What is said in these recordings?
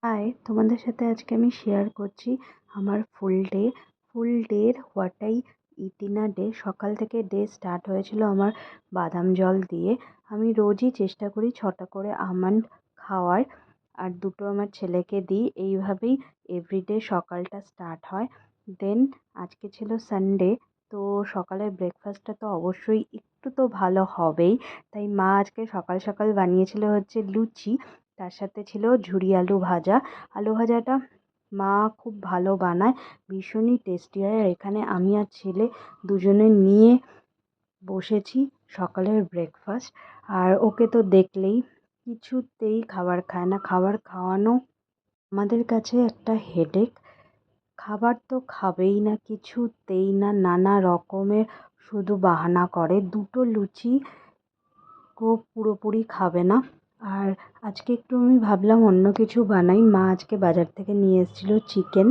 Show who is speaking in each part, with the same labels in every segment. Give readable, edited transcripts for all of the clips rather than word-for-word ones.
Speaker 1: High, তোমাদের সাথে আজকে আমি শেয়ার করছি আমার ফুল ডের what I it in a day. সকাল থেকে ডে স্টার্ট হয়েছিল আমার বাদাম জল দিয়ে। আমি রোজই চেষ্টা করি 6টা করে আমন্ড খাওয়ার, আর 2টো আমার ছেলেকে দিই। এইভাবেই এভরিডে সকালটা স্টার্ট হয়। দেন আজকে ছিল সানডে, তো সকালের ব্রেকফাস্টটা তো অবশ্যই একটু তো ভালো হবেই। তাই মা আজকে সকাল সকাল বানিয়েছিল হচ্ছে লুচি, তার সাথে ছিল ঝুরি আলু ভাজা। আলু ভাজাটা মা খুব ভালো বানায়, ভীষণই টেস্টি হয়। আর এখানে আমি আর ছেলে দুজনে নিয়ে বসেছি সকালের ব্রেকফাস্ট। আর ওকে তো দেখলেই কিছুতেই খাবার খায় না। খাবার খাওয়ানো আমাদের কাছে একটা হেডেক। খাবার তো খাবেই না, কিছুতেই না, নানা রকমের শুধু বাহানা করে। 2টো লুচি ও পুরোপুরি খাবে না। আর আজকে একটু আমি ভাবলাম অন্য কিছু বানাই। মা আজকে বাজার থেকে নিয়ে এসেছিল চিকেন।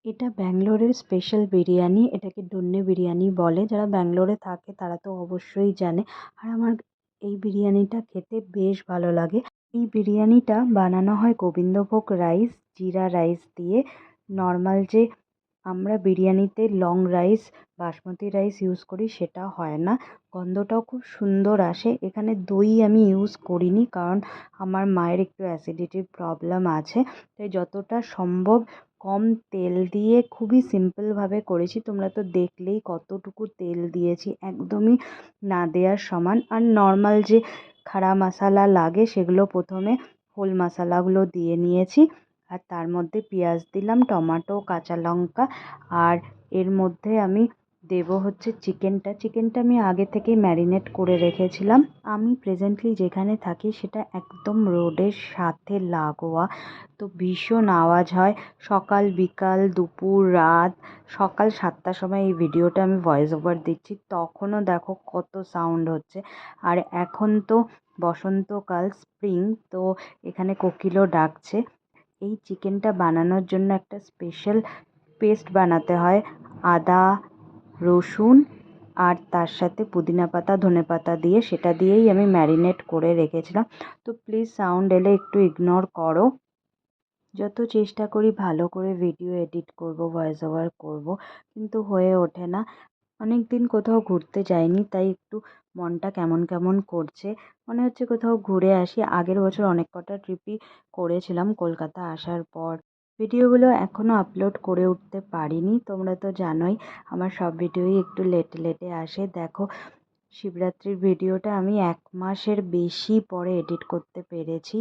Speaker 1: এটা ব্যাঙ্গালোরের স্পেশাল বিরিয়ানি, এটাকে ডন্নে বিরিয়ানি বলে। যারা ব্যাঙ্গালোরে থাকে তারা তো অবশ্যই জানে। আর আমার এই বিরিয়ানিটা খেতে বেশ ভালো লাগে। এই বিরিয়ানিটা বানানো হয় গোবিন্দভোগ রাইস, জিরা রাইস দিয়ে। নর্মাল যে আমরা বিরিয়ানিতে long rice, basmati rice use করি সেটা হয় না। গন্ধটাও খুব সুন্দর আসে। এখানে দই আমি ইউজ করিনি, কারণ আমার মায়ের একটু অ্যাসিডিটির প্রবলেম আছে। তাই যতটা সম্ভব কম তেল দিয়ে খুবই সিম্পলভাবে করেছি। তোমরা তো দেখলেই কতটুকু তেল দিয়েছি, একদমই না দেওয়ার সমান। আর নর্মাল যে খাড়া মশলা লাগে সেগুলো প্রথমে হোল মশলাগুলো দিয়ে নিয়েছি। আর তার মধ্যে পেঁয়াজ দিলাম, টমেটো, কাঁচা লঙ্কা। আর এর মধ্যে আমি দেবো হচ্ছে চিকেনটা আমি আগে থেকেই ম্যারিনেট করে রেখেছিলাম। আমি প্রেজেন্টলি যেখানে থাকি সেটা একদম রোডের সাথে লাগোয়া, তো ভীষণ আওয়াজ হয় সকাল বিকাল দুপুর রাত। সকাল 7টার সময় এই ভিডিওটা আমি ভয়েস ওভার দিচ্ছি, তখনও দেখো কত সাউন্ড হচ্ছে। আর এখন তো বসন্তকাল, স্প্রিং, তো এখানে কোকিলও ডাকছে। এই চিকেনটা বানানোর জন্য একটা স্পেশাল পেস্ট বানাতে হয়, আদা, রসুন আর তার সাথে পুদিনা পাতা, ধনেপাতা দিয়ে। সেটা দিয়েই আমি ম্যারিনেট করে রেখেছিলাম। তো প্লিজ সাউন্ড এলে একটু ইগনোর করো। যত চেষ্টা করি ভালো করে ভিডিও এডিট করব, ভয়েস ওভার করব, কিন্তু হয়ে ওঠে না। অনেক দিন কোথাও ঘুরতে যাইনি, তাই একটু মনটা কেমন কেমন করছে। মনে হচ্ছে কোথাও ঘুরে আসি। আগের বছর অনেক কটা ট্রিপই করেছিলাম কলকাতা আসার পর। ভিডিওগুলো এখনও আপলোড করে উঠতে পারিনি। তোমরা তো জানোই আমার সব ভিডিওই একটু লেটে লেটে আসে। দেখো, শিবরাত্রির ভিডিওটা আমি 1 মাসের বেশি পরে এডিট করতে পেরেছি।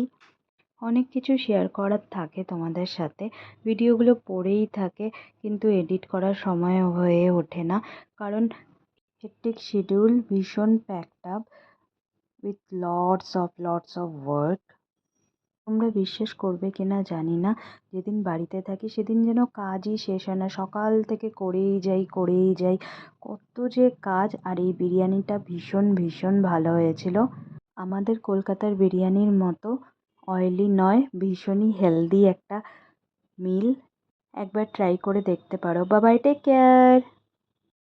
Speaker 1: অনেক কিছু শেয়ার করার থাকে তোমাদের সাথে, ভিডিওগুলো পড়েই থাকে, কিন্তু এডিট করার সময় হয়ে ওঠে না। কারণ হেক্টিক শিডিউল, ভীষণ packed up with lots of work. তোমরা বিশ্বাস করবে কিনা জানি না, যেদিন বাড়িতে থাকি সেদিন যেন কাজই শেষ হয় না। সকাল থেকে করেই যাই কত যে কাজ। আর এই বিরিয়ানিটা ভীষণ ভীষণ ভালো হয়েছিল। আমাদের কলকাতার বিরিয়ানির মতো অয়েলি নয়, ভীষণই হেলদি একটা মিল। একবার ট্রাই করে দেখতে পারো। Bye bye, take care.